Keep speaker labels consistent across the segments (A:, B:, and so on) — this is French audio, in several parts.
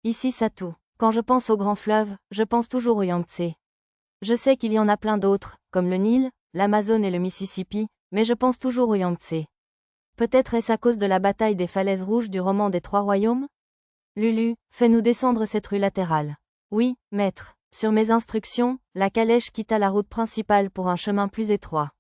A: ici Satou. Quand je pense aux grands fleuves, je pense toujours au Yangtze. Je sais qu'il y en a plein d'autres, comme le Nil, l'Amazone et le Mississippi, mais je pense toujours au Yangtze. Peut-être est-ce à cause de la bataille des falaises rouges du roman des Trois Royaumes? Lulu, fais-nous descendre cette rue latérale. Oui, maître. Sur mes instructions, la calèche quitta la route principale pour un chemin plus étroit.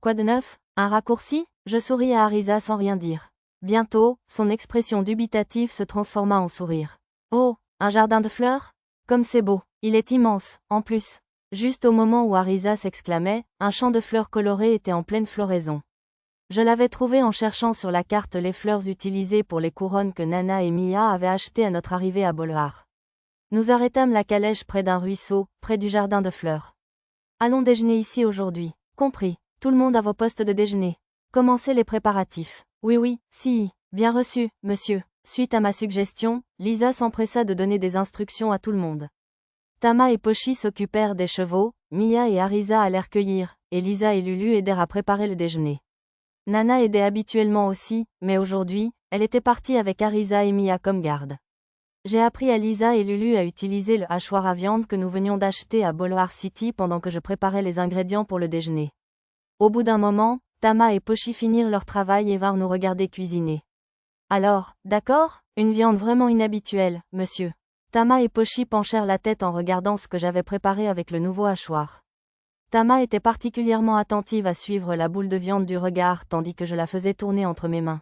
A: Quoi de neuf? Un raccourci? Je souris à Arisa sans rien dire. Bientôt, son expression dubitative se transforma en sourire. Oh, un jardin de fleurs? Comme c'est beau. Il est immense, en plus. Juste au moment où Arisa s'exclamait, un champ de fleurs colorées était en pleine floraison. Je l'avais trouvé en cherchant sur la carte les fleurs utilisées pour les couronnes que Nana et Mia avaient achetées à notre arrivée à Bolhar. Nous arrêtâmes la calèche près d'un ruisseau, près du jardin de fleurs. Allons déjeuner ici aujourd'hui. Compris. Tout le monde à vos postes de déjeuner. Commencez les préparatifs. Oui, si. Bien reçu, monsieur. Suite à ma suggestion, Lisa s'empressa de donner des instructions à tout le monde. Tama et Pochi s'occupèrent des chevaux, Mia et Arisa allèrent cueillir, et Lisa et Lulu aidèrent à préparer le déjeuner. Nana aidait habituellement aussi, mais aujourd'hui, elle était partie avec Arisa et Mia comme garde. J'ai appris à Lisa et Lulu à utiliser le hachoir à viande que nous venions d'acheter à Bolhar City pendant que je préparais les ingrédients pour le déjeuner. Au bout d'un moment, Tama et Pochi finirent leur travail et vinrent nous regarder cuisiner. Alors, d'accord, une viande vraiment inhabituelle, monsieur. Tama et Pochi penchèrent la tête en regardant ce que j'avais préparé avec le nouveau hachoir. Tama était particulièrement attentive à suivre la boule de viande du regard tandis que je la faisais tourner entre mes mains.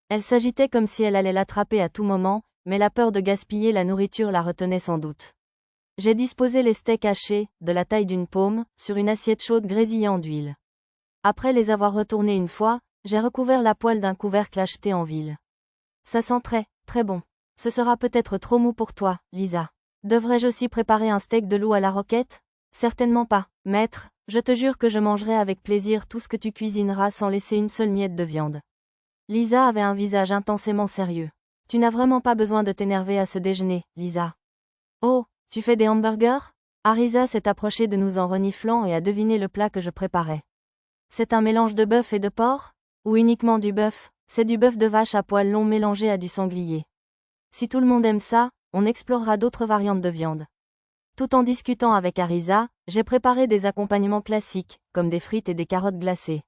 A: Elle s'agitait comme si elle allait l'attraper à tout moment, mais la peur de gaspiller la nourriture la retenait sans doute. J'ai disposé les steaks hachés, de la taille d'une paume, sur une assiette chaude grésillant d'huile. Après les avoir retournés une fois, j'ai recouvert la poêle d'un couvercle acheté en ville. Ça sent très bon. Ce sera peut-être trop mou pour toi, Lisa. Devrais-je aussi préparer un steak de loup à la roquette? Certainement pas, maître, je te jure que je mangerai avec plaisir tout ce que tu cuisineras sans laisser une seule miette de viande. Lisa avait un visage intensément sérieux. Tu n'as vraiment pas besoin de t'énerver à ce déjeuner, Lisa. Oh, tu fais des hamburgers? Arisa s'est approchée de nous en reniflant et a deviné le plat que je préparais. C'est un mélange de bœuf et de porc? Ou uniquement du bœuf? C'est du bœuf de vache à poils longs mélangé à du sanglier. Si tout le monde aime ça, on explorera d'autres variantes de viande. Tout en discutant avec Arisa, j'ai préparé des accompagnements classiques, comme des frites et des carottes glacées.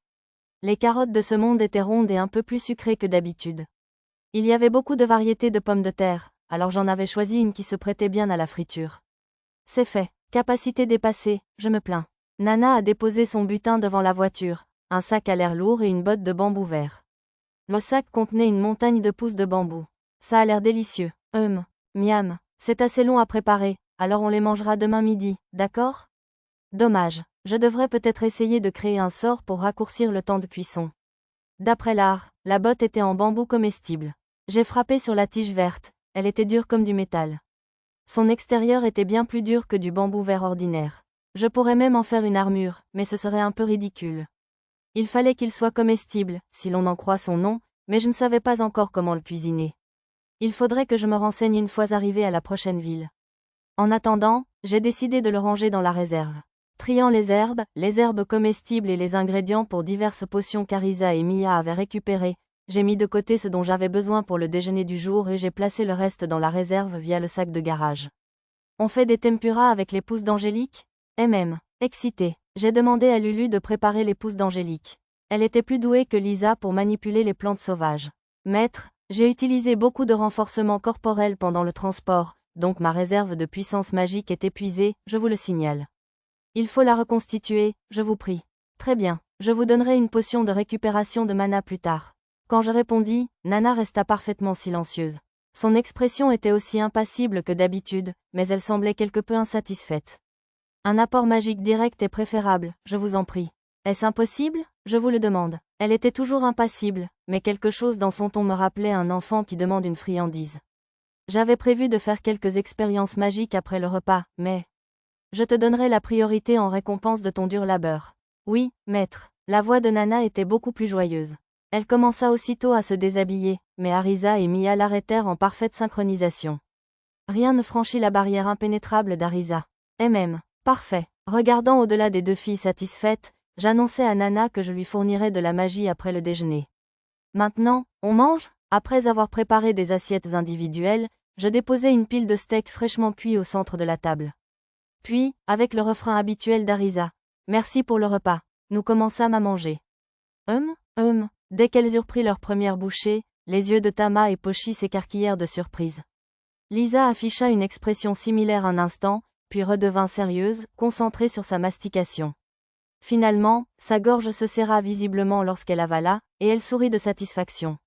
A: Les carottes de ce monde étaient rondes et un peu plus sucrées que d'habitude. Il y avait beaucoup de variétés de pommes de terre, alors j'en avais choisi une qui se prêtait bien à la friture. C'est fait. Capacité dépassée, je me plains. Nana a déposé son butin devant la voiture, un sac à l'air lourd et une botte de bambou vert. Le sac contenait une montagne de pousses de bambou. Ça a l'air délicieux. Miam. C'est assez long à préparer, alors on les mangera demain midi, d'accord? Dommage. Je devrais peut-être essayer de créer un sort pour raccourcir le temps de cuisson. D'après l'art, la botte était en bambou comestible. J'ai frappé sur la tige verte, elle était dure comme du métal. Son extérieur était bien plus dur que du bambou vert ordinaire. Je pourrais même en faire une armure, mais ce serait un peu ridicule. Il fallait qu'il soit comestible, si l'on en croit son nom, mais je ne savais pas encore comment le cuisiner. Il faudrait que je me renseigne une fois arrivé à la prochaine ville. En attendant, j'ai décidé de le ranger dans la réserve. Triant les herbes comestibles et les ingrédients pour diverses potions qu'Arisa et Mia avaient récupérées, j'ai mis de côté ce dont j'avais besoin pour le déjeuner du jour et j'ai placé le reste dans la réserve via le sac de garage. On fait des tempura avec les pousses d'Angélique? Excitée, j'ai demandé à Lulu de préparer les pousses d'Angélique. Elle était plus douée que Lisa pour manipuler les plantes sauvages. Maître, j'ai utilisé beaucoup de renforcement corporel pendant le transport, donc ma réserve de puissance magique est épuisée, je vous le signale. Il faut la reconstituer, je vous prie. Très bien, je vous donnerai une potion de récupération de mana plus tard. Quand je répondis, Nana resta parfaitement silencieuse. Son expression était aussi impassible que d'habitude, mais elle semblait quelque peu insatisfaite. Un apport magique direct est préférable, je vous en prie. Est-ce impossible? Je vous le demande. Elle était toujours impassible, mais quelque chose dans son ton me rappelait un enfant qui demande une friandise. J'avais prévu de faire quelques expériences magiques après le repas, mais... Je te donnerai la priorité en récompense de ton dur labeur. Oui, maître. La voix de Nana était beaucoup plus joyeuse. Elle commença aussitôt à se déshabiller, mais Arisa et Mia l'arrêtèrent en parfaite synchronisation. Rien ne franchit la barrière impénétrable d'Arisa. Parfait. Regardant au-delà des deux filles satisfaites, j'annonçai à Nana que je lui fournirais de la magie après le déjeuner. Maintenant, on mange? Après avoir préparé des assiettes individuelles, je déposai une pile de steaks fraîchement cuits au centre de la table. Puis, avec le refrain habituel d'Arisa, « Merci pour le repas », nous commençâmes à manger. Dès qu'elles eurent pris leur première bouchée, les yeux de Tama et Pochi s'écarquillèrent de surprise. Lisa afficha une expression similaire un instant, puis redevint sérieuse, concentrée sur sa mastication. Finalement, sa gorge se serra visiblement lorsqu'elle avala, et elle sourit de satisfaction.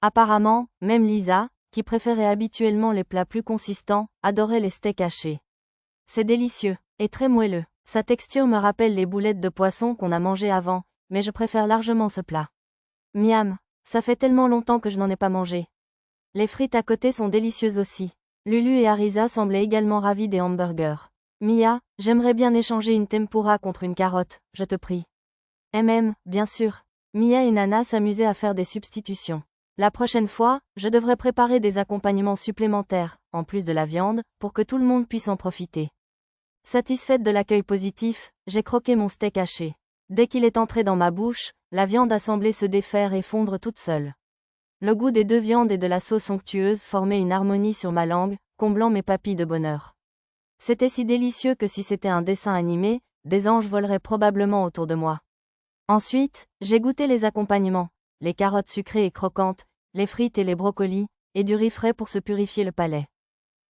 A: Apparemment, même Lisa, qui préférait habituellement les plats plus consistants, adorait les steaks hachés. C'est délicieux, et très moelleux. Sa texture me rappelle les boulettes de poisson qu'on a mangées avant, mais je préfère largement ce plat. Miam, ça fait tellement longtemps que je n'en ai pas mangé. Les frites à côté sont délicieuses aussi. Lulu et Arisa semblaient également ravis des hamburgers. Mia, j'aimerais bien échanger une tempura contre une carotte, je te prie. Bien sûr. Mia et Nana s'amusaient à faire des substitutions. La prochaine fois, je devrais préparer des accompagnements supplémentaires, en plus de la viande, pour que tout le monde puisse en profiter. Satisfaite de l'accueil positif, j'ai croqué mon steak haché. Dès qu'il est entré dans ma bouche, la viande a semblé se défaire et fondre toute seule. Le goût des deux viandes et de la sauce onctueuse formait une harmonie sur ma langue, comblant mes papilles de bonheur. C'était si délicieux que si c'était un dessin animé, des anges voleraient probablement autour de moi. Ensuite, j'ai goûté les accompagnements, les carottes sucrées et croquantes, les frites et les brocolis, et du riz frais pour se purifier le palais.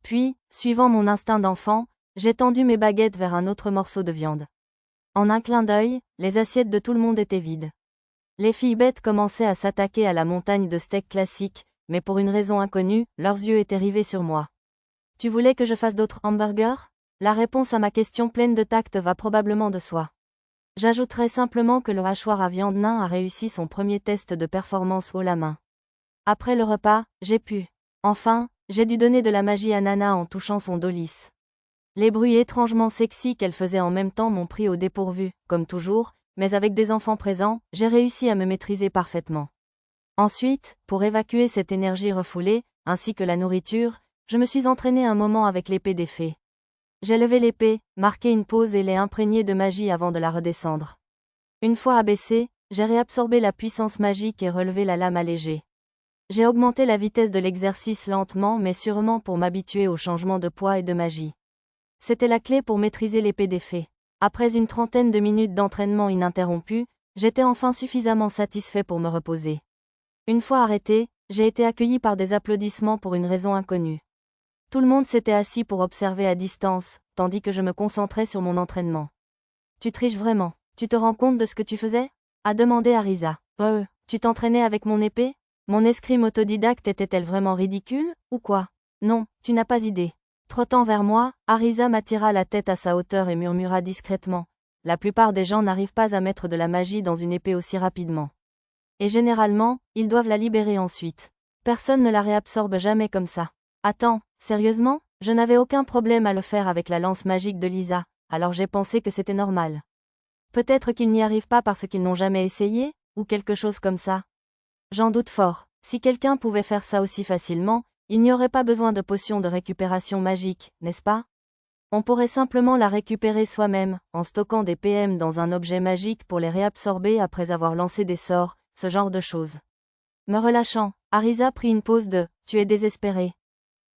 A: Puis, suivant mon instinct d'enfant, j'ai tendu mes baguettes vers un autre morceau de viande. En un clin d'œil, les assiettes de tout le monde étaient vides. Les filles bêtes commençaient à s'attaquer à la montagne de steaks classiques, mais pour une raison inconnue, leurs yeux étaient rivés sur moi. Tu voulais que je fasse d'autres hamburgers? La réponse à ma question pleine de tact va probablement de soi. J'ajouterai simplement que le hachoir à viande nain a réussi son premier test de performance haut la main. Après le repas, j'ai dû donner de la magie à Nana en touchant son dos lisse. Les bruits étrangement sexy qu'elle faisait en même temps m'ont pris au dépourvu, comme toujours, mais avec des enfants présents, j'ai réussi à me maîtriser parfaitement. Ensuite, pour évacuer cette énergie refoulée, ainsi que la nourriture, je me suis entraînée un moment avec l'épée des fées. J'ai levé l'épée, marqué une pause et l'ai imprégnée de magie avant de la redescendre. Une fois abaissée, j'ai réabsorbé la puissance magique et relevé la lame allégée. J'ai augmenté la vitesse de l'exercice lentement mais sûrement pour m'habituer au changement de poids et de magie. C'était la clé pour maîtriser l'épée des fées. Après une trentaine de minutes d'entraînement ininterrompu, j'étais enfin suffisamment satisfait pour me reposer. Une fois arrêté, j'ai été accueilli par des applaudissements pour une raison inconnue. Tout le monde s'était assis pour observer à distance, tandis que je me concentrais sur mon entraînement. Tu triches vraiment. Tu te rends compte de ce que tu faisais? A demandé Arisa. Tu t'entraînais avec mon épée? Mon escrime autodidacte était-elle vraiment ridicule, ou quoi? Non, tu n'as pas idée. Trottant vers moi, Arisa m'attira la tête à sa hauteur et murmura discrètement. La plupart des gens n'arrivent pas à mettre de la magie dans une épée aussi rapidement. Et généralement, ils doivent la libérer ensuite. Personne ne la réabsorbe jamais comme ça. Attends, sérieusement? Je n'avais aucun problème à le faire avec la lance magique de Lisa, alors j'ai pensé que c'était normal. Peut-être qu'ils n'y arrivent pas parce qu'ils n'ont jamais essayé, ou quelque chose comme ça. J'en doute fort. Si quelqu'un pouvait faire ça aussi facilement, il n'y aurait pas besoin de potions de récupération magique, n'est-ce pas? On pourrait simplement la récupérer soi-même, en stockant des PM dans un objet magique pour les réabsorber après avoir lancé des sorts, ce genre de choses. Me relâchant, Arisa prit une pause de « Tu es désespéré ».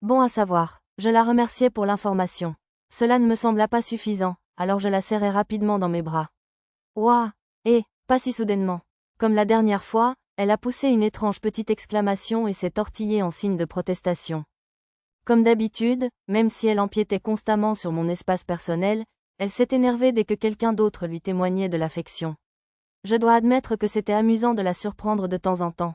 A: Bon à savoir, je la remerciai pour l'information. Cela ne me sembla pas suffisant, alors je la serrai rapidement dans mes bras. Ouah! Pas si soudainement. Comme la dernière fois, elle a poussé une étrange petite exclamation et s'est tortillée en signe de protestation. Comme d'habitude, même si elle empiétait constamment sur mon espace personnel, elle s'est énervée dès que quelqu'un d'autre lui témoignait de l'affection. Je dois admettre que c'était amusant de la surprendre de temps en temps.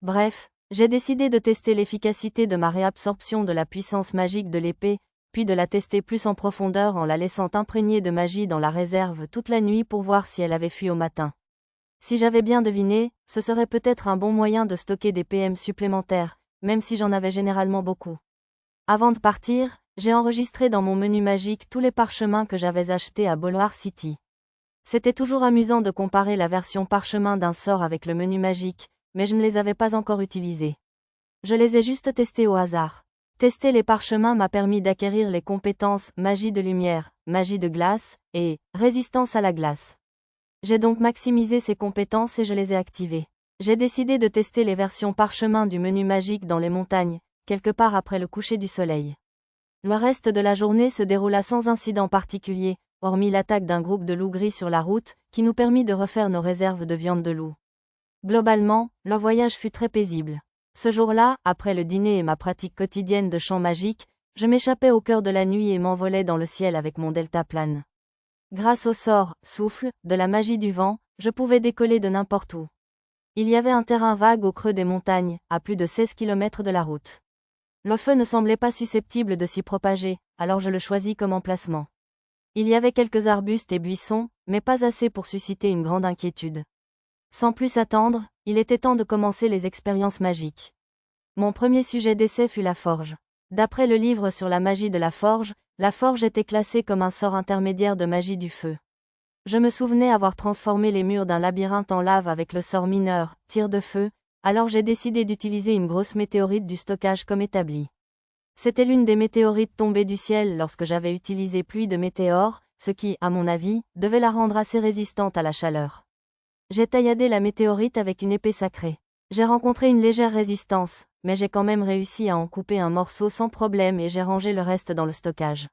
A: Bref, j'ai décidé de tester l'efficacité de ma réabsorption de la puissance magique de l'épée, puis de la tester plus en profondeur en la laissant imprégner de magie dans la réserve toute la nuit pour voir si elle avait fui au matin. Si j'avais bien deviné, ce serait peut-être un bon moyen de stocker des PM supplémentaires, même si j'en avais généralement beaucoup. Avant de partir, j'ai enregistré dans mon menu magique tous les parchemins que j'avais achetés à Boulwar City. C'était toujours amusant de comparer la version parchemin d'un sort avec le menu magique, mais je ne les avais pas encore utilisés. Je les ai juste testés au hasard. Tester les parchemins m'a permis d'acquérir les compétences magie de lumière, magie de glace, et résistance à la glace. J'ai donc maximisé ces compétences et je les ai activées. J'ai décidé de tester les versions parchemin du menu magique dans les montagnes, quelque part après le coucher du soleil. Le reste de la journée se déroula sans incident particulier, hormis l'attaque d'un groupe de loups gris sur la route, qui nous permit de refaire nos réserves de viande de loup. Globalement, le voyage fut très paisible. Ce jour-là, après le dîner et ma pratique quotidienne de chant magique, je m'échappais au cœur de la nuit et m'envolais dans le ciel avec mon deltaplane. Grâce au sort, souffle, de la magie du vent, je pouvais décoller de n'importe où. Il y avait un terrain vague au creux des montagnes, à plus de 16 km de la route. Le feu ne semblait pas susceptible de s'y propager, alors je le choisis comme emplacement. Il y avait quelques arbustes et buissons, mais pas assez pour susciter une grande inquiétude. Sans plus attendre, il était temps de commencer les expériences magiques. Mon premier sujet d'essai fut la forge. D'après le livre sur la magie de la forge était classée comme un sort intermédiaire de magie du feu. Je me souvenais avoir transformé les murs d'un labyrinthe en lave avec le sort mineur, tir de feu, alors j'ai décidé d'utiliser une grosse météorite du stockage comme établi. C'était l'une des météorites tombées du ciel lorsque j'avais utilisé pluie de météores, ce qui, à mon avis, devait la rendre assez résistante à la chaleur. J'ai tailladé la météorite avec une épée sacrée. J'ai rencontré une légère résistance, mais j'ai quand même réussi à en couper un morceau sans problème et j'ai rangé le reste dans le stockage.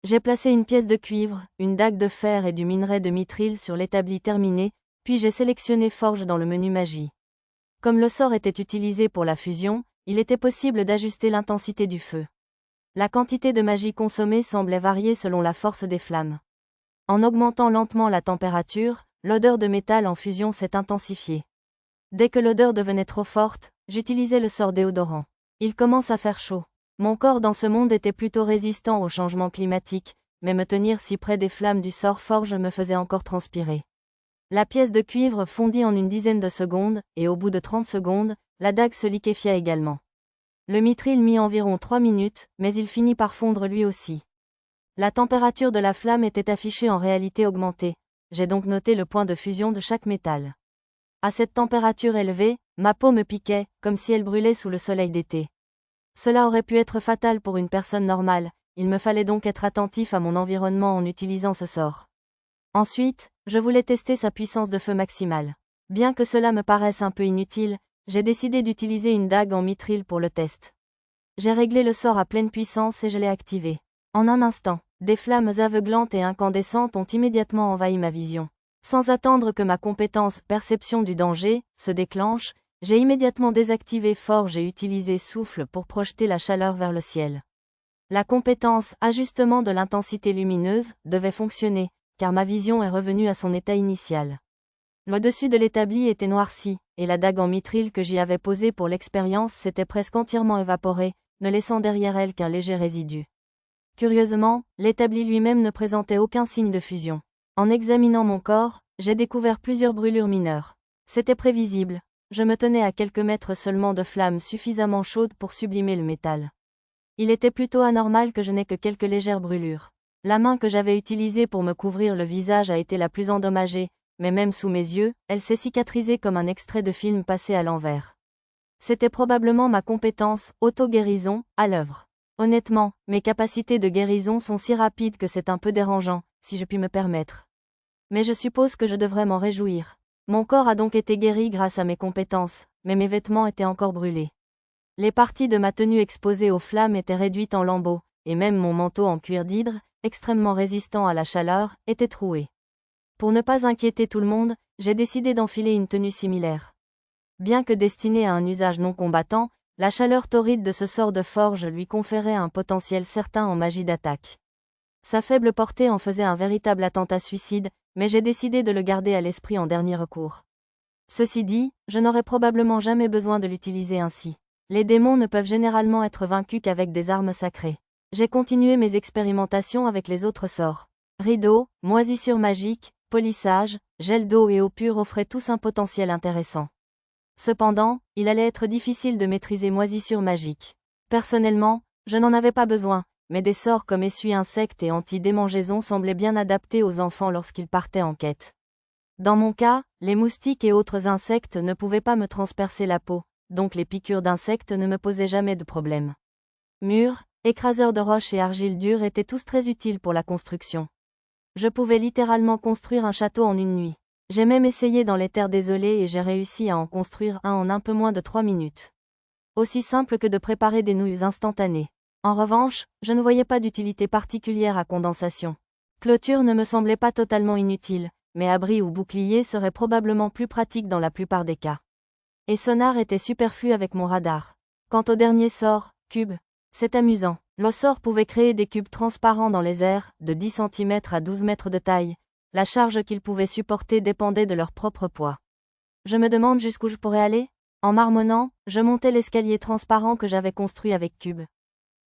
A: J'ai placé une pièce de cuivre, une dague de fer et du minerai de mithril sur l'établi terminé, puis j'ai sélectionné forge dans le menu magie. Comme le sort était utilisé pour la fusion, il était possible d'ajuster l'intensité du feu. La quantité de magie consommée semblait varier selon la force des flammes. En augmentant lentement la température, l'odeur de métal en fusion s'est intensifiée. Dès que l'odeur devenait trop forte, j'utilisais le sort déodorant. Il commence à faire chaud. Mon corps dans ce monde était plutôt résistant aux changements climatiques, mais me tenir si près des flammes du sort forge me faisait encore transpirer. La pièce de cuivre fondit en une dizaine de secondes, et au bout de 30 secondes, la dague se liquéfia également. Le mithril mit environ 3 minutes, mais il finit par fondre lui aussi. La température de la flamme était affichée en réalité augmentée. J'ai donc noté le point de fusion de chaque métal. À cette température élevée, ma peau me piquait, comme si elle brûlait sous le soleil d'été. Cela aurait pu être fatal pour une personne normale, il me fallait donc être attentif à mon environnement en utilisant ce sort. Ensuite, je voulais tester sa puissance de feu maximale. Bien que cela me paraisse un peu inutile, j'ai décidé d'utiliser une dague en mithril pour le test. J'ai réglé le sort à pleine puissance et je l'ai activé. En un instant, des flammes aveuglantes et incandescentes ont immédiatement envahi ma vision. Sans attendre que ma compétence « perception du danger » se déclenche, j'ai immédiatement désactivé forge et utilisé souffle pour projeter la chaleur vers le ciel. La compétence « ajustement de l'intensité lumineuse » devait fonctionner, car ma vision est revenue à son état initial. Le dessus de l'établi était noirci, et la dague en mithril que j'y avais posée pour l'expérience s'était presque entièrement évaporée, ne laissant derrière elle qu'un léger résidu. Curieusement, l'établi lui-même ne présentait aucun signe de fusion. En examinant mon corps, j'ai découvert plusieurs brûlures mineures. C'était prévisible, je me tenais à quelques mètres seulement de flammes suffisamment chaudes pour sublimer le métal. Il était plutôt anormal que je n'aie que quelques légères brûlures. La main que j'avais utilisée pour me couvrir le visage a été la plus endommagée, mais même sous mes yeux, elle s'est cicatrisée comme un extrait de film passé à l'envers. C'était probablement ma compétence, auto-guérison, à l'œuvre. Honnêtement, mes capacités de guérison sont si rapides que c'est un peu dérangeant, si je puis me permettre. Mais je suppose que je devrais m'en réjouir. Mon corps a donc été guéri grâce à mes compétences, mais mes vêtements étaient encore brûlés. Les parties de ma tenue exposées aux flammes étaient réduites en lambeaux, et même mon manteau en cuir d'hydre, extrêmement résistant à la chaleur, était troué. Pour ne pas inquiéter tout le monde, j'ai décidé d'enfiler une tenue similaire. Bien que destinée à un usage non combattant, la chaleur torride de ce sort de forge lui conférait un potentiel certain en magie d'attaque. Sa faible portée en faisait un véritable attentat suicide, mais j'ai décidé de le garder à l'esprit en dernier recours. Ceci dit, je n'aurais probablement jamais besoin de l'utiliser ainsi. Les démons ne peuvent généralement être vaincus qu'avec des armes sacrées. J'ai continué mes expérimentations avec les autres sorts. Rideaux, moisissure magique, polissage, gel d'eau et eau pure offraient tous un potentiel intéressant. Cependant, il allait être difficile de maîtriser moisissure magique. Personnellement, je n'en avais pas besoin, mais des sorts comme essuie-insectes et anti-démangeaison semblaient bien adaptés aux enfants lorsqu'ils partaient en quête. Dans mon cas, les moustiques et autres insectes ne pouvaient pas me transpercer la peau, donc les piqûres d'insectes ne me posaient jamais de problème. Murs, écraseurs de roches et argile dure étaient tous très utiles pour la construction. Je pouvais littéralement construire un château en une nuit. J'ai même essayé dans les terres désolées et j'ai réussi à en construire un en un peu moins de 3 minutes. Aussi simple que de préparer des nouilles instantanées. En revanche, je ne voyais pas d'utilité particulière à condensation. Clôture ne me semblait pas totalement inutile, mais abri ou bouclier serait probablement plus pratique dans la plupart des cas. Et sonar était superflu avec mon radar. Quant au dernier sort, cube, c'est amusant. L'ossor pouvait créer des cubes transparents dans les airs, de 10 cm à 12 mètres de taille. La charge qu'ils pouvaient supporter dépendait de leur propre poids. Je me demande jusqu'où je pourrais aller? En marmonnant, je montais l'escalier transparent que j'avais construit avec cube.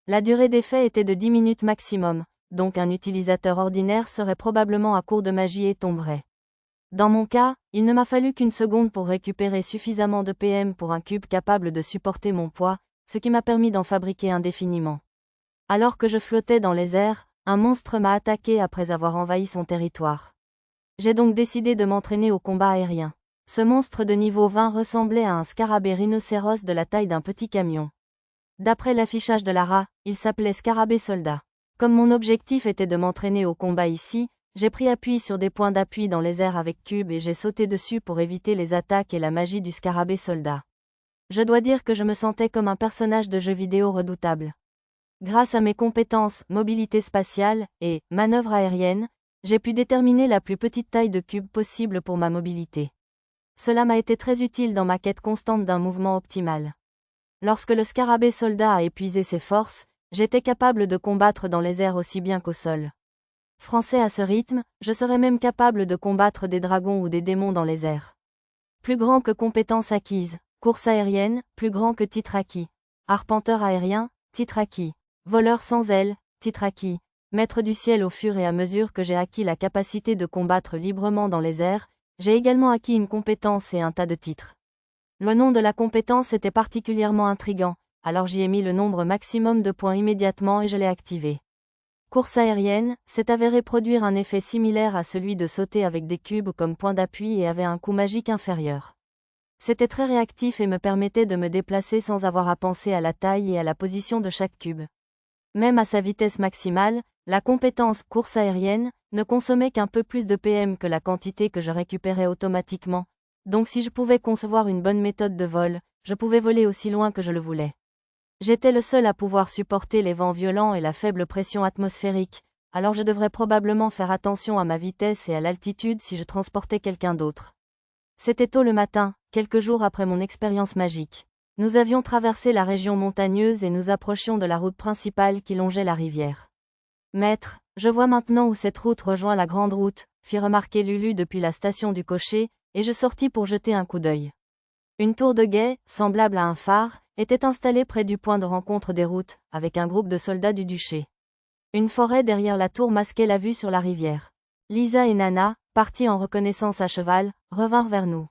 A: La durée d'effet était de 10 minutes maximum, donc un utilisateur ordinaire serait probablement à court de magie et tomberait. Dans mon cas, il ne m'a fallu qu'une seconde pour récupérer suffisamment de PM pour un cube capable de supporter mon poids, ce qui m'a permis d'en fabriquer indéfiniment. Alors que je flottais dans les airs, un monstre m'a attaqué après avoir envahi son territoire. J'ai donc décidé de m'entraîner au combat aérien. Ce monstre de niveau 20 ressemblait à un scarabée rhinocéros de la taille d'un petit camion. D'après l'affichage de Lara, il s'appelait scarabée soldat. Comme mon objectif était de m'entraîner au combat ici, j'ai pris appui sur des points d'appui dans les airs avec cube et j'ai sauté dessus pour éviter les attaques et la magie du scarabée soldat. Je dois dire que je me sentais comme un personnage de jeu vidéo redoutable. Grâce à mes compétences, mobilité spatiale, et manœuvre aérienne, j'ai pu déterminer la plus petite taille de cube possible pour ma mobilité. Cela m'a été très utile dans ma quête constante d'un mouvement optimal. Lorsque le scarabée soldat a épuisé ses forces, j'étais capable de combattre dans les airs aussi bien qu'au sol. Français à ce rythme, je serais même capable de combattre des dragons ou des démons dans les airs. Plus grand que compétence acquise, course aérienne, plus grand que titre acquis. Arpenteur aérien, titre acquis. Voleur sans aile, titre acquis. Maître du ciel au fur et à mesure que j'ai acquis la capacité de combattre librement dans les airs, j'ai également acquis une compétence et un tas de titres. Le nom de la compétence était particulièrement intriguant, alors j'y ai mis le nombre maximum de points immédiatement et je l'ai activé. Course aérienne, s'est avéré produire un effet similaire à celui de sauter avec des cubes comme point d'appui et avait un coût magique inférieur. C'était très réactif et me permettait de me déplacer sans avoir à penser à la taille et à la position de chaque cube. Même à sa vitesse maximale, la compétence course aérienne ne consommait qu'un peu plus de PM que la quantité que je récupérais automatiquement, donc si je pouvais concevoir une bonne méthode de vol, je pouvais voler aussi loin que je le voulais. J'étais le seul à pouvoir supporter les vents violents et la faible pression atmosphérique, alors je devrais probablement faire attention à ma vitesse et à l'altitude si je transportais quelqu'un d'autre. C'était tôt le matin, quelques jours après mon expérience magique. Nous avions traversé la région montagneuse et nous approchions de la route principale qui longeait la rivière. Maître, je vois maintenant où cette route rejoint la grande route, fit remarquer Lulu depuis la station du cocher, et je sortis pour jeter un coup d'œil. Une tour de guet, semblable à un phare, était installée près du point de rencontre des routes, avec un groupe de soldats du duché. Une forêt derrière la tour masquait la vue sur la rivière. Lisa et Nana, parties en reconnaissance à cheval, revinrent vers nous.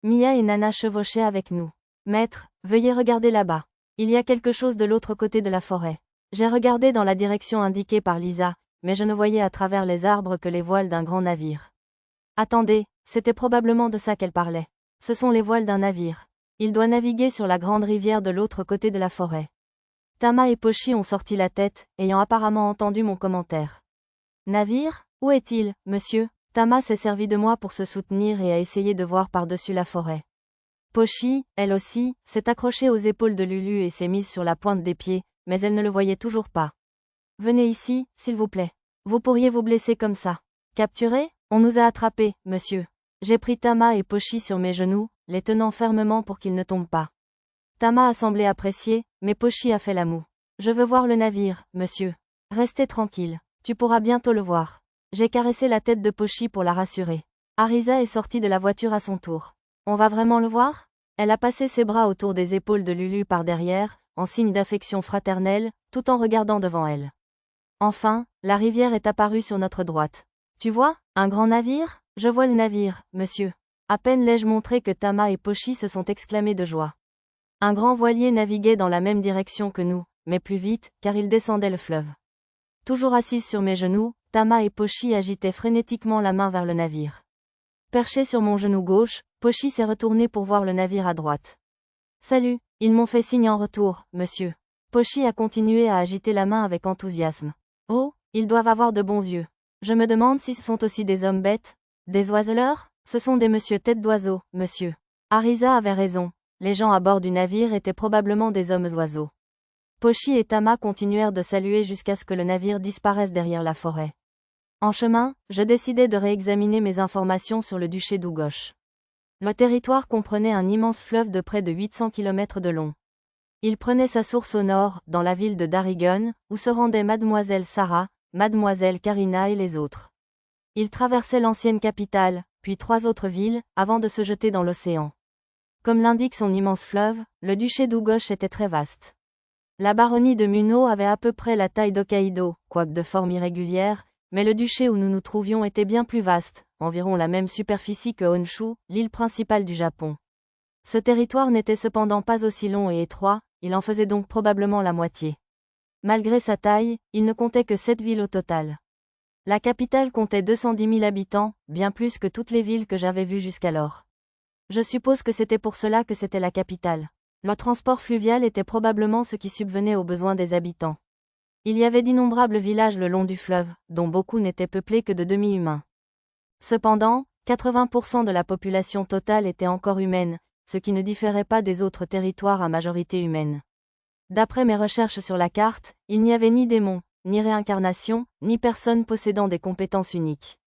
A: Mia et Nana chevauchaient avec nous. Maître, veuillez regarder là-bas. Il y a quelque chose de l'autre côté de la forêt. J'ai regardé dans la direction indiquée par Lisa, mais je ne voyais à travers les arbres que les voiles d'un grand navire. Attendez, c'était probablement de ça qu'elle parlait. Ce sont les voiles d'un navire. Il doit naviguer sur la grande rivière de l'autre côté de la forêt. Tama et Pochi ont sorti la tête, ayant apparemment entendu mon commentaire. Navire? Où est-il, monsieur? Tama s'est servi de moi pour se soutenir et a essayé de voir par-dessus la forêt. Pochi, elle aussi, s'est accrochée aux épaules de Lulu et s'est mise sur la pointe des pieds, mais elle ne le voyait toujours pas. Venez ici, s'il vous plaît. Vous pourriez vous blesser comme ça. Capturé? On nous a attrapés, monsieur. J'ai pris Tama et Pochi sur mes genoux, les tenant fermement pour qu'ils ne tombent pas. Tama a semblé apprécier, mais Pochi a fait la moue. Je veux voir le navire, monsieur. Restez tranquille. Tu pourras bientôt le voir. J'ai caressé la tête de Pochi pour la rassurer. Arisa est sortie de la voiture à son tour. On va vraiment le voir? Elle a passé ses bras autour des épaules de Lulu par derrière, en signe d'affection fraternelle, tout en regardant devant elle. Enfin, la rivière est apparue sur notre droite. Tu vois, un grand navire? Je vois le navire, monsieur. À peine l'ai-je montré que Tama et Pochi se sont exclamés de joie. Un grand voilier naviguait dans la même direction que nous, mais plus vite, car il descendait le fleuve. Toujours assise sur mes genoux, Tama et Pochi agitaient frénétiquement la main vers le navire. Perché sur mon genou gauche, Pochi s'est retourné pour voir le navire à droite. Salut, ils m'ont fait signe en retour, monsieur. Pochi a continué à agiter la main avec enthousiasme. Oh, ils doivent avoir de bons yeux. Je me demande si ce sont aussi des hommes bêtes. Des oiseleurs? Ce sont des monsieur tête d'oiseau, monsieur. Arisa avait raison. les gens à bord du navire étaient probablement des hommes-oiseaux. Pochi et Tama continuèrent de saluer jusqu'à ce que le navire disparaisse derrière la forêt. En chemin, je décidai de réexaminer mes informations sur le duché d'Ugoj. Le territoire comprenait un immense fleuve de près de 800 km de long. Il prenait sa source au nord, dans la ville de Darigun, où se rendaient Mademoiselle Sarah, Mademoiselle Karina et les autres. Il traversait l'ancienne capitale, puis 3 autres villes, avant de se jeter dans l'océan. Comme l'indique son immense fleuve, le duché d'Ugoj était très vaste. La baronnie de Muno avait à peu près la taille d'Hokkaido, quoique de forme irrégulière, mais le duché où nous nous trouvions était bien plus vaste, environ la même superficie que Honshu, l'île principale du Japon. Ce territoire n'était cependant pas aussi long et étroit, il en faisait donc probablement la moitié. Malgré sa taille, il ne comptait que 7 villes au total. La capitale comptait 210 000 habitants, bien plus que toutes les villes que j'avais vues jusqu'alors. Je suppose que c'était pour cela que c'était la capitale. Le transport fluvial était probablement ce qui subvenait aux besoins des habitants. Il y avait d'innombrables villages le long du fleuve, dont beaucoup n'étaient peuplés que de demi-humains. Cependant, 80% de la population totale était encore humaine, ce qui ne différait pas des autres territoires à majorité humaine. D'après mes recherches sur la carte, il n'y avait ni démons, ni réincarnation, ni personnes possédant des compétences uniques.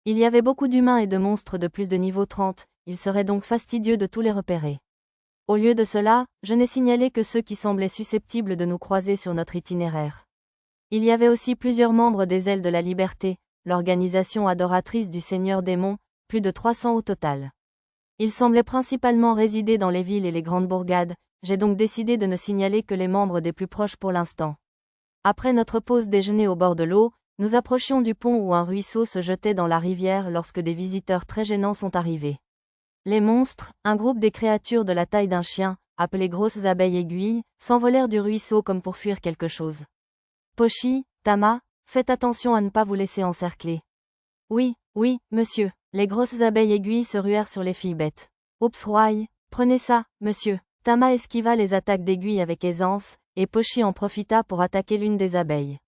A: Il y avait beaucoup d'humains et de monstres de plus de niveau 30, il serait donc fastidieux de tous les repérer. Au lieu de cela, je n'ai signalé que ceux qui semblaient susceptibles de nous croiser sur notre itinéraire. Il y avait aussi plusieurs membres des Ailes de la Liberté, l'organisation adoratrice du Seigneur Démon, plus de 300 au total. Ils semblaient principalement résider dans les villes et les grandes bourgades, j'ai donc décidé de ne signaler que les membres des plus proches pour l'instant. Après notre pause déjeuner au bord de l'eau, nous approchions du pont où un ruisseau se jetait dans la rivière lorsque des visiteurs très gênants sont arrivés. Les monstres, un groupe des créatures de la taille d'un chien, appelées grosses abeilles aiguilles, s'envolèrent du ruisseau comme pour fuir quelque chose. Pochi, Tama, faites attention à ne pas vous laisser encercler. Oui, monsieur. Les grosses abeilles aiguilles se ruèrent sur les filles bêtes. Oups roy, prenez ça, monsieur. Tama esquiva les attaques d'aiguilles avec aisance, et Pochi en profita pour attaquer l'une des abeilles.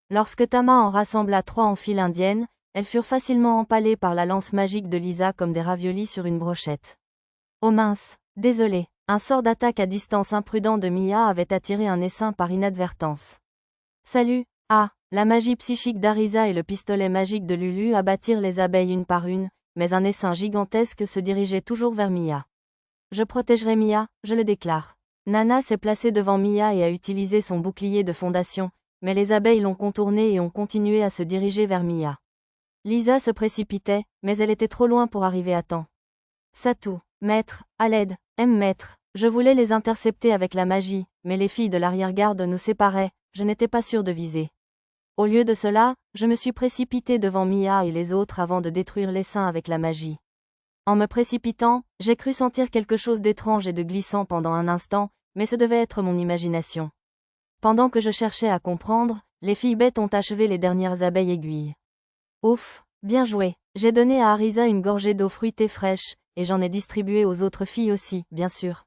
A: Lorsque Tama en rassembla 3 en file indienne, elles furent facilement empalées par la lance magique de Lisa comme des raviolis sur une brochette. Oh mince, désolé, un sort d'attaque à distance imprudent de Mia avait attiré un essaim par inadvertance. Salut, la magie psychique d'Arisa et le pistolet magique de Lulu abattirent les abeilles une par une, mais un essaim gigantesque se dirigeait toujours vers Mia. Je protégerai Mia, je le déclare. Nana s'est placée devant Mia et a utilisé son bouclier de fondation, mais les abeilles l'ont contournée et ont continué à se diriger vers Mia. Lisa se précipitait, mais elle était trop loin pour arriver à temps. Satou, maître, à l'aide, maître, je voulais les intercepter avec la magie, mais les filles de l'arrière-garde nous séparaient, je n'étais pas sûre de viser. Au lieu de cela, je me suis précipitée devant Mia et les autres avant de détruire l'essaim avec la magie. En me précipitant, j'ai cru sentir quelque chose d'étrange et de glissant pendant un instant, mais ce devait être mon imagination. Pendant que je cherchais à comprendre, les filles bêtes ont achevé les dernières abeilles aiguilles. Ouf, bien joué. J'ai donné à Arisa une gorgée d'eau fruitée fraîche, et j'en ai distribué aux autres filles aussi, bien sûr.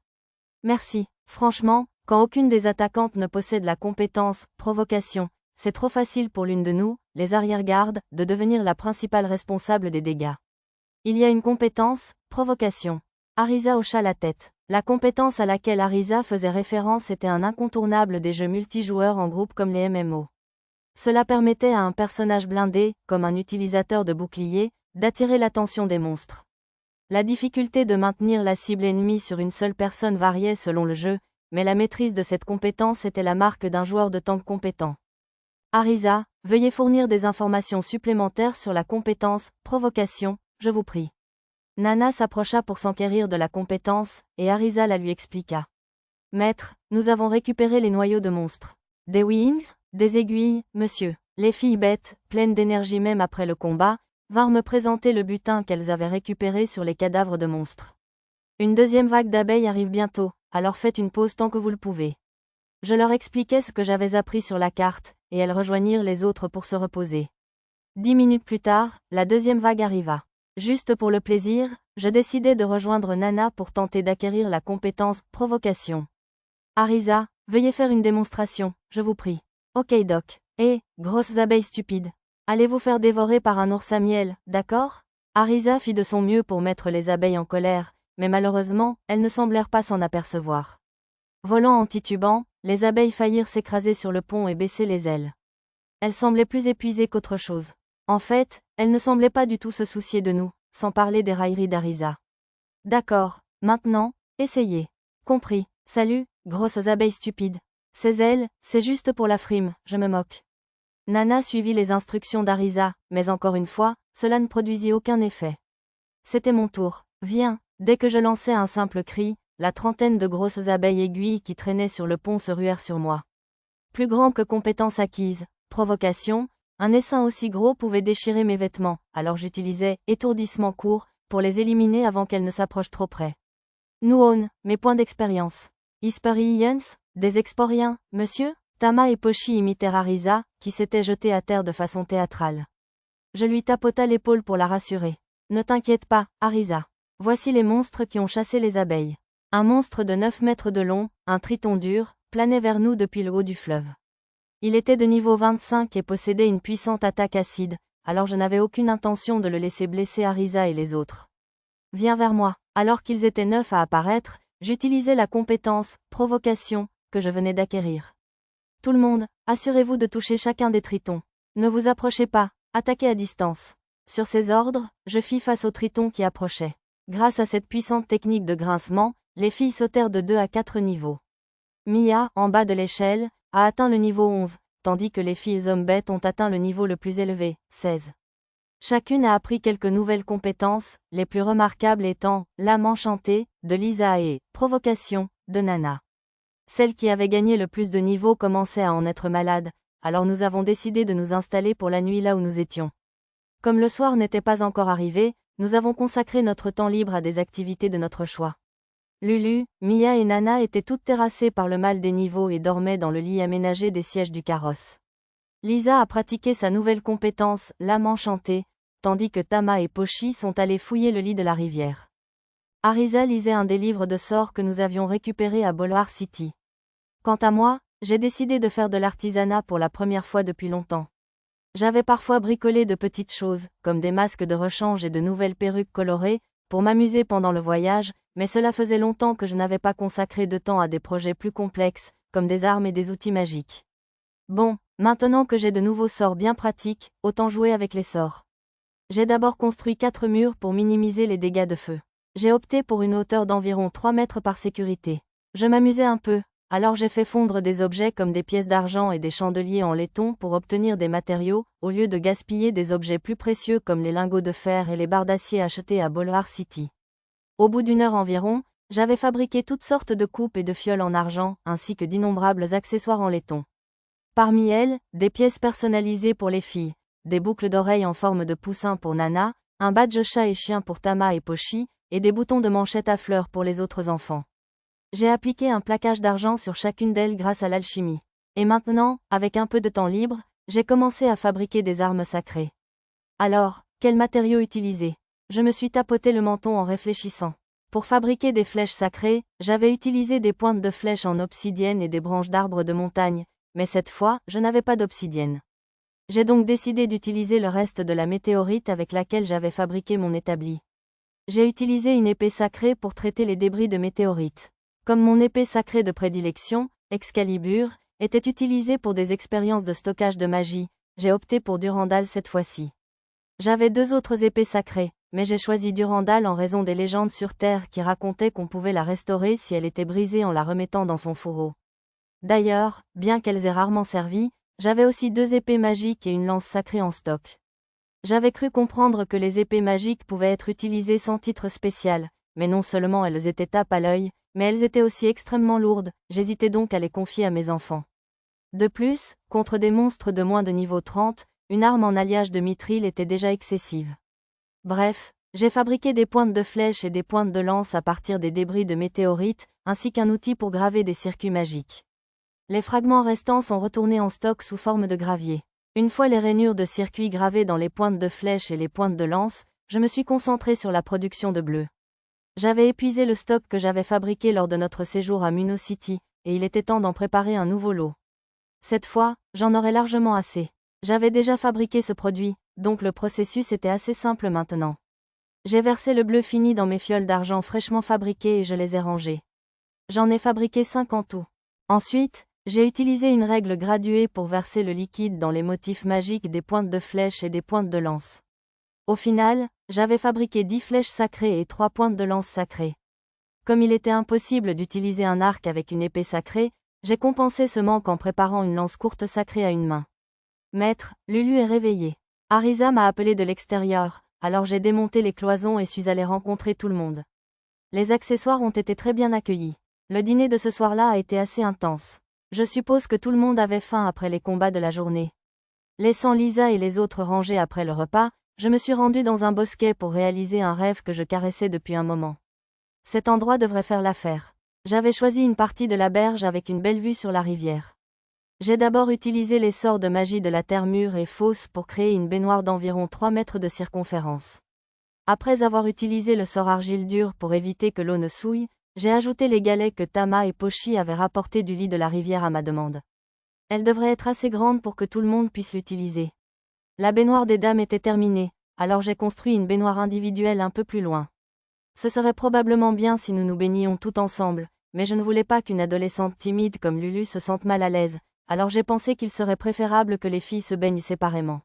A: Merci. Franchement, quand aucune des attaquantes ne possède la compétence « provocation », c'est trop facile pour l'une de nous, les arrière-gardes, de devenir la principale responsable des dégâts. Il y a une compétence « provocation ». Arisa hocha la tête. La compétence à laquelle Arisa faisait référence était un incontournable des jeux multijoueurs en groupe comme les MMO. Cela permettait à un personnage blindé, comme un utilisateur de bouclier, d'attirer l'attention des monstres. La difficulté de maintenir la cible ennemie sur une seule personne variait selon le jeu, mais la maîtrise de cette compétence était la marque d'un joueur de tank compétent. Arisa, veuillez fournir des informations supplémentaires sur la compétence « provocation », je vous prie. Nana s'approcha pour s'enquérir de la compétence, et Arisa la lui expliqua. Maître, nous avons récupéré les noyaux de monstres. Des wings, des aiguilles, monsieur. Les filles bêtes, pleines d'énergie même après le combat, vinrent me présenter le butin qu'elles avaient récupéré sur les cadavres de monstres. Une deuxième vague d'abeilles arrive bientôt, alors faites une pause tant que vous le pouvez. Je leur expliquai ce que j'avais appris sur la carte, et elles rejoignirent les autres pour se reposer. 10 minutes plus tard, la deuxième vague arriva. Juste pour le plaisir, je décidai de rejoindre Nana pour tenter d'acquérir la compétence « provocation ». Arisa, veuillez faire une démonstration, je vous prie. Ok doc. Grosses abeilles stupides. Allez vous faire dévorer par un ours à miel, d'accord ? Arisa fit de son mieux pour mettre les abeilles en colère, mais malheureusement, elles ne semblèrent pas s'en apercevoir. Volant en titubant, les abeilles faillirent s'écraser sur le pont et baisser les ailes. Elles semblaient plus épuisées qu'autre chose. En fait, elles ne semblaient pas du tout se soucier de nous, sans parler des railleries d'Arisa. D'accord, maintenant, essayez. Compris. Salut, grosses abeilles stupides. Ces ailes, c'est juste pour la frime, je me moque. Nana suivit les instructions d'Arisa, mais encore une fois, cela ne produisit aucun effet. C'était mon tour. Viens. Dès que je lançais un simple cri, la trentaine de grosses abeilles aiguilles qui traînaient sur le pont se ruèrent sur moi. Plus grand que compétence acquise, provocation, un essaim aussi gros pouvait déchirer mes vêtements, alors j'utilisais étourdissement court pour les éliminer avant qu'elles ne s'approchent trop près. Nuon, mes points d'expérience. Experience, des exporiens, monsieur? Tama et Pochi imitèrent Arisa, qui s'était jetée à terre de façon théâtrale. Je lui tapota l'épaule pour la rassurer. Ne t'inquiète pas, Arisa. Voici les monstres qui ont chassé les abeilles. Un monstre de 9 mètres de long, un triton dur, planait vers nous depuis le haut du fleuve. Il était de niveau 25 et possédait une puissante attaque acide, alors je n'avais aucune intention de le laisser blesser Arisa et les autres. Viens vers moi. Alors qu'ils étaient 9 à apparaître, j'utilisais la compétence « Provocation » que je venais d'acquérir. Tout le monde, assurez-vous de toucher chacun des tritons. Ne vous approchez pas, attaquez à distance. Sur ces ordres, je fis face aux tritons qui approchaient. Grâce à cette puissante technique de grincement, les filles sautèrent de 2 à 4 niveaux. Mia, en bas de l'échelle, a atteint le niveau 11, tandis que les filles hommes-bêtes ont atteint le niveau le plus élevé, 16. Chacune a appris quelques nouvelles compétences, les plus remarquables étant « L'âme enchantée » de Lisa et « Provocation » de Nana. Celle qui avait gagné le plus de niveaux commençait à en être malade, alors nous avons décidé de nous installer pour la nuit là où nous étions. Comme le soir n'était pas encore arrivé, nous avons consacré notre temps libre à des activités de notre choix. Lulu, Mia et Nana étaient toutes terrassées par le mal des niveaux et dormaient dans le lit aménagé des sièges du carrosse. Lisa a pratiqué sa nouvelle compétence, l'âme enchantée, tandis que Tama et Pochi sont allés fouiller le lit de la rivière. Arisa lisait un des livres de sorts que nous avions récupérés à Boulwar City. Quant à moi, j'ai décidé de faire de l'artisanat pour la première fois depuis longtemps. J'avais parfois bricolé de petites choses, comme des masques de rechange et de nouvelles perruques colorées, pour m'amuser pendant le voyage, mais cela faisait longtemps que je n'avais pas consacré de temps à des projets plus complexes, comme des armes et des outils magiques. Bon, maintenant que j'ai de nouveaux sorts bien pratiques, autant jouer avec les sorts. J'ai d'abord construit 4 murs pour minimiser les dégâts de feu. J'ai opté pour une hauteur d'environ 3 mètres par sécurité. Je m'amusais un peu, alors j'ai fait fondre des objets comme des pièces d'argent et des chandeliers en laiton pour obtenir des matériaux, au lieu de gaspiller des objets plus précieux comme les lingots de fer et les barres d'acier achetés à Boulwar City. Au bout d'1 heure environ, j'avais fabriqué toutes sortes de coupes et de fioles en argent, ainsi que d'innombrables accessoires en laiton. Parmi elles, des pièces personnalisées pour les filles, des boucles d'oreilles en forme de poussin pour Nana, un badge chat et chien pour Tama et Pochi, et des boutons de manchette à fleurs pour les autres enfants. J'ai appliqué un plaquage d'argent sur chacune d'elles grâce à l'alchimie. Et maintenant, avec un peu de temps libre, j'ai commencé à fabriquer des armes sacrées. Alors, quels matériaux utiliser? Je me suis tapoté le menton en réfléchissant. Pour fabriquer des flèches sacrées, j'avais utilisé des pointes de flèches en obsidienne et des branches d'arbres de montagne, mais cette fois, je n'avais pas d'obsidienne. J'ai donc décidé d'utiliser le reste de la météorite avec laquelle j'avais fabriqué mon établi. J'ai utilisé une épée sacrée pour traiter les débris de météorites. Comme mon épée sacrée de prédilection, Excalibur, était utilisée pour des expériences de stockage de magie, j'ai opté pour Durandal cette fois-ci. J'avais 2 autres épées sacrées, mais j'ai choisi Durandal en raison des légendes sur Terre qui racontaient qu'on pouvait la restaurer si elle était brisée en la remettant dans son fourreau. D'ailleurs, bien qu'elles aient rarement servi, j'avais aussi 2 épées magiques et une lance sacrée en stock. J'avais cru comprendre que les épées magiques pouvaient être utilisées sans titre spécial, mais non seulement elles étaient tape à l'œil, mais elles étaient aussi extrêmement lourdes, j'hésitais donc à les confier à mes enfants. De plus, contre des monstres de moins de niveau 30, une arme en alliage de mithril était déjà excessive. Bref, j'ai fabriqué des pointes de flèches et des pointes de lance à partir des débris de météorites, ainsi qu'un outil pour graver des circuits magiques. Les fragments restants sont retournés en stock sous forme de gravier. Une fois les rainures de circuits gravées dans les pointes de flèches et les pointes de lance, je me suis concentré sur la production de bleu. J'avais épuisé le stock que j'avais fabriqué lors de notre séjour à Muno City, et il était temps d'en préparer un nouveau lot. Cette fois, j'en aurais largement assez. J'avais déjà fabriqué ce produit, donc le processus était assez simple maintenant. J'ai versé le bleu fini dans mes fioles d'argent fraîchement fabriquées et je les ai rangées. J'en ai fabriqué 5 en tout. Ensuite, j'ai utilisé une règle graduée pour verser le liquide dans les motifs magiques des pointes de flèches et des pointes de lance. Au final, j'avais fabriqué 10 flèches sacrées et 3 pointes de lance sacrées. Comme il était impossible d'utiliser un arc avec une épée sacrée, j'ai compensé ce manque en préparant une lance courte sacrée à une main. Maître, Lulu est réveillé. Arisa m'a appelé de l'extérieur, alors j'ai démonté les cloisons et suis allé rencontrer tout le monde. Les accessoires ont été très bien accueillis. Le dîner de ce soir-là a été assez intense. Je suppose que tout le monde avait faim après les combats de la journée. Laissant Lisa et les autres rangés après le repas, je me suis rendu dans un bosquet pour réaliser un rêve que je caressais depuis un moment. Cet endroit devrait faire l'affaire. J'avais choisi une partie de la berge avec une belle vue sur la rivière. J'ai d'abord utilisé les sorts de magie de la terre mûre et fausse pour créer une baignoire d'environ 3 mètres de circonférence. Après avoir utilisé le sort argile dure pour éviter que l'eau ne souille, j'ai ajouté les galets que Tama et Pochi avaient rapportés du lit de la rivière à ma demande. Elle devrait être assez grande pour que tout le monde puisse l'utiliser. La baignoire des dames était terminée, alors j'ai construit une baignoire individuelle un peu plus loin. Ce serait probablement bien si nous nous baignions tout ensemble, mais je ne voulais pas qu'une adolescente timide comme Lulu se sente mal à l'aise, alors j'ai pensé qu'il serait préférable que les filles se baignent séparément.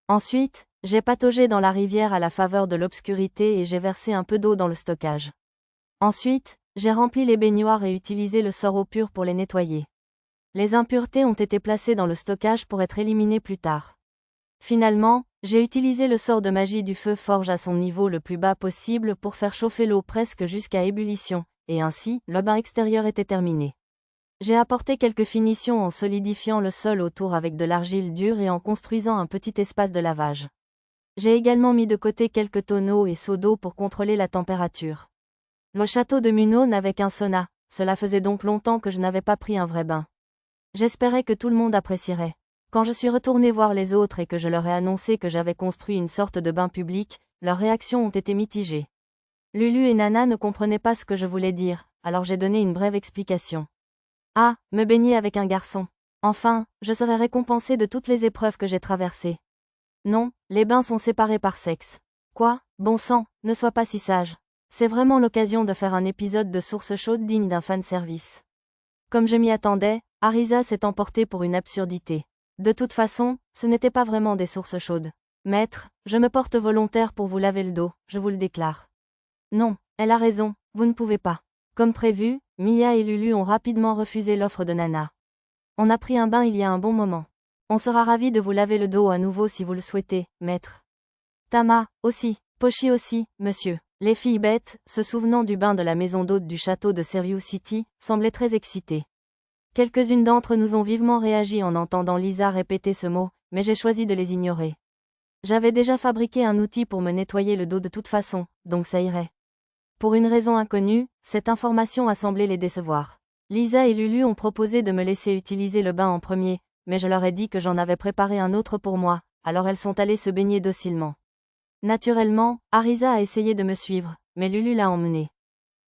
A: Ensuite, j'ai pataugé dans la rivière à la faveur de l'obscurité et j'ai versé un peu d'eau dans le stockage. Ensuite, j'ai rempli les baignoires et utilisé le sort eau pure pour les nettoyer. Les impuretés ont été placées dans le stockage pour être éliminées plus tard. Finalement, j'ai utilisé le sort de magie du feu forge à son niveau le plus bas possible pour faire chauffer l'eau presque jusqu'à ébullition, et ainsi, le bain extérieur était terminé. J'ai apporté quelques finitions en solidifiant le sol autour avec de l'argile dure et en construisant un petit espace de lavage. J'ai également mis de côté quelques tonneaux et seaux d'eau pour contrôler la température. Le château de Muno n'avait qu'un sauna, cela faisait donc longtemps que je n'avais pas pris un vrai bain. J'espérais que tout le monde apprécierait. Quand je suis retourné voir les autres et que je leur ai annoncé que j'avais construit une sorte de bain public, leurs réactions ont été mitigées. Lulu et Nana ne comprenaient pas ce que je voulais dire, alors j'ai donné une brève explication. Ah, me baigner avec un garçon. Enfin, je serai récompensée de toutes les épreuves que j'ai traversées. Non, les bains sont séparés par sexe. Quoi, bon sang, ne sois pas si sage. C'est vraiment l'occasion de faire un épisode de Source chaude digne d'un fanservice. Comme je m'y attendais, Arisa s'est emportée pour une absurdité. De toute façon, ce n'était pas vraiment des sources chaudes. Maître, je me porte volontaire pour vous laver le dos, je vous le déclare. Non, elle a raison, vous ne pouvez pas. Comme prévu, Mia et Lulu ont rapidement refusé l'offre de Nana. On a pris un bain il y a un bon moment. On sera ravis de vous laver le dos à nouveau si vous le souhaitez, maître. Tama, aussi, Pochi aussi, monsieur. Les filles bêtes, se souvenant du bain de la maison d'hôte du château de Serious City, semblaient très excitées. Quelques-unes d'entre nous ont vivement réagi en entendant Lisa répéter ce mot, mais j'ai choisi de les ignorer. J'avais déjà fabriqué un outil pour me nettoyer le dos de toute façon, donc ça irait. Pour une raison inconnue, cette information a semblé les décevoir. Lisa et Lulu ont proposé de me laisser utiliser le bain en premier, mais je leur ai dit que j'en avais préparé un autre pour moi, alors elles sont allées se baigner docilement. Naturellement, Arisa a essayé de me suivre, mais Lulu l'a emmenée.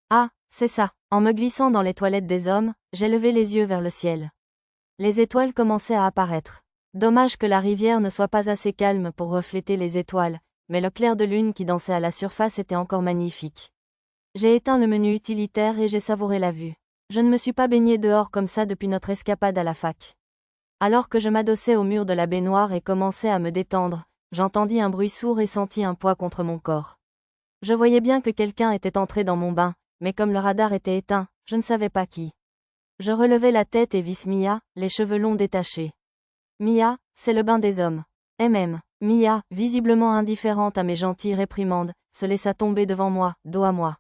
A: Ah, c'est ça. En me glissant dans les toilettes des hommes, j'ai levé les yeux vers le ciel. Les étoiles commençaient à apparaître. Dommage que la rivière ne soit pas assez calme pour refléter les étoiles, mais le clair de lune qui dansait à la surface était encore magnifique. J'ai éteint le menu utilitaire et j'ai savouré la vue. Je ne me suis pas baignée dehors comme ça depuis notre escapade à la fac. Alors que je m'adossais au mur de la baignoire et commençais à me détendre, j'entendis un bruit sourd et sentis un poids contre mon corps. Je voyais bien que quelqu'un était entré dans mon bain, mais comme le radar était éteint, je ne savais pas qui. Je relevai la tête et vis Mia, les cheveux longs détachés. Mia, c'est le bain des hommes. Mia, visiblement indifférente à mes gentilles réprimandes, se laissa tomber devant moi, dos à moi.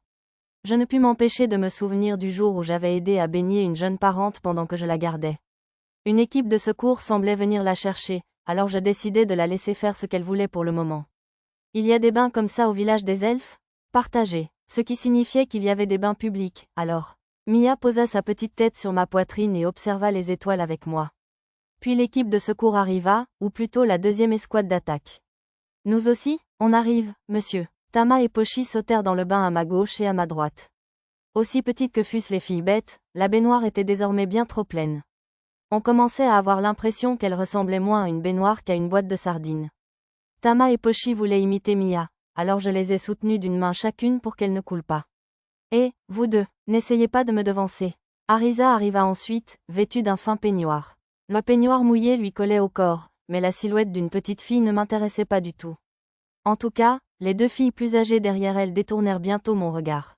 A: Je ne pus m'empêcher de me souvenir du jour où j'avais aidé à baigner une jeune parente pendant que je la gardais. Une équipe de secours semblait venir la chercher, alors je décidai de la laisser faire ce qu'elle voulait pour le moment. Il y a des bains comme ça au village des elfes ? Partagés, ce qui signifiait qu'il y avait des bains publics, alors. Mia posa sa petite tête sur ma poitrine et observa les étoiles avec moi. Puis l'équipe de secours arriva, ou plutôt la deuxième escouade d'attaque. Nous aussi, on arrive, monsieur. Tama et Pochi sautèrent dans le bain à ma gauche et à ma droite. Aussi petites que fussent les filles bêtes, la baignoire était désormais bien trop pleine. On commençait à avoir l'impression qu'elle ressemblait moins à une baignoire qu'à une boîte de sardines. Tama et Pochi voulaient imiter Mia, alors je les ai soutenues d'une main chacune pour qu'elles ne coulent pas. Et, vous deux, n'essayez pas de me devancer. Arisa arriva ensuite, vêtue d'un fin peignoir. Le peignoir mouillé lui collait au corps, mais la silhouette d'une petite fille ne m'intéressait pas du tout. En tout cas, les deux filles plus âgées derrière elle détournèrent bientôt mon regard.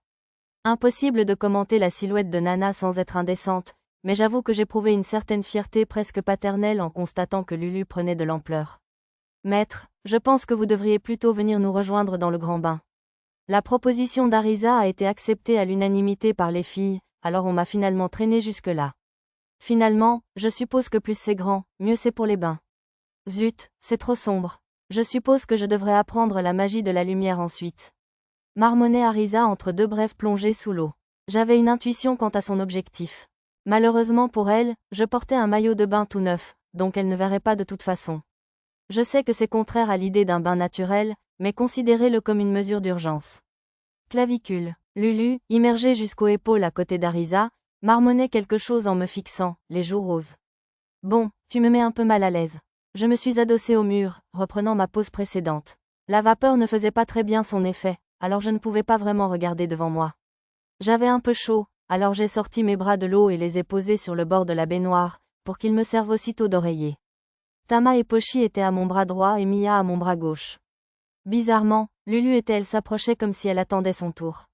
A: Impossible de commenter la silhouette de Nana sans être indécente, mais j'avoue que j'éprouvais une certaine fierté presque paternelle en constatant que Lulu prenait de l'ampleur. Maître, je pense que vous devriez plutôt venir nous rejoindre dans le grand bain. La proposition d'Arisa a été acceptée à l'unanimité par les filles, alors on m'a finalement traîné jusque-là. Finalement, je suppose que plus c'est grand, mieux c'est pour les bains. Zut, c'est trop sombre. Je suppose que je devrais apprendre la magie de la lumière ensuite. Marmonnait Arisa entre deux brèves plongées sous l'eau. J'avais une intuition quant à son objectif. Malheureusement pour elle, je portais un maillot de bain tout neuf, donc elle ne verrait pas de toute façon. Je sais que c'est contraire à l'idée d'un bain naturel, mais considérez-le comme une mesure d'urgence. Clavicule. Lulu, immergée jusqu'aux épaules à côté d'Arisa, marmonnait quelque chose en me fixant, les joues roses. Bon, tu me mets un peu mal à l'aise. Je me suis adossée au mur, reprenant ma pose précédente. La vapeur ne faisait pas très bien son effet, alors je ne pouvais pas vraiment regarder devant moi. J'avais un peu chaud, alors j'ai sorti mes bras de l'eau et les ai posés sur le bord de la baignoire, pour qu'ils me servent aussitôt d'oreiller. Tama et Pochi étaient à mon bras droit et Mia à mon bras gauche. Bizarrement, Lulu et elle s'approchaient comme si elle attendait son tour.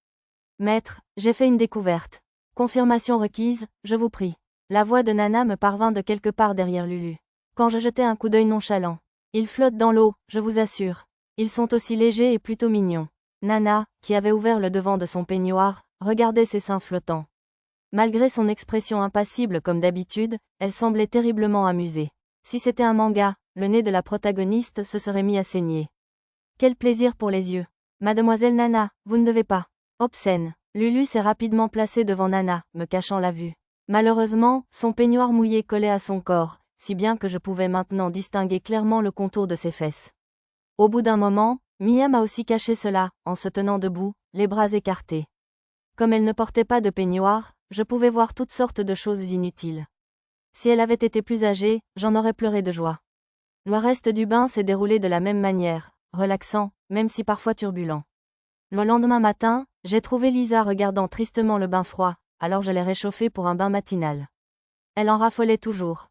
A: Maître, j'ai fait une découverte. Confirmation requise, je vous prie. La voix de Nana me parvint de quelque part derrière Lulu. Quand je jetai un coup d'œil nonchalant. Ils flottent dans l'eau, je vous assure. Ils sont aussi légers et plutôt mignons. Nana, qui avait ouvert le devant de son peignoir, regardait ses seins flottants. Malgré son expression impassible comme d'habitude, elle semblait terriblement amusée. Si c'était un manga, le nez de la protagoniste se serait mis à saigner. Quel plaisir pour les yeux. Mademoiselle Nana, vous ne devez pas. Obscène. Lulu s'est rapidement placée devant Nana, me cachant la vue. Malheureusement, son peignoir mouillé collait à son corps, si bien que je pouvais maintenant distinguer clairement le contour de ses fesses. Au bout d'un moment, Mia m'a aussi caché cela, en se tenant debout, les bras écartés. Comme elle ne portait pas de peignoir, je pouvais voir toutes sortes de choses inutiles. Si elle avait été plus âgée, j'en aurais pleuré de joie. Le reste du bain s'est déroulé de la même manière, relaxant, même si parfois turbulent. Le lendemain matin, j'ai trouvé Lisa regardant tristement le bain froid, alors je l'ai réchauffée pour un bain matinal. Elle en raffolait toujours.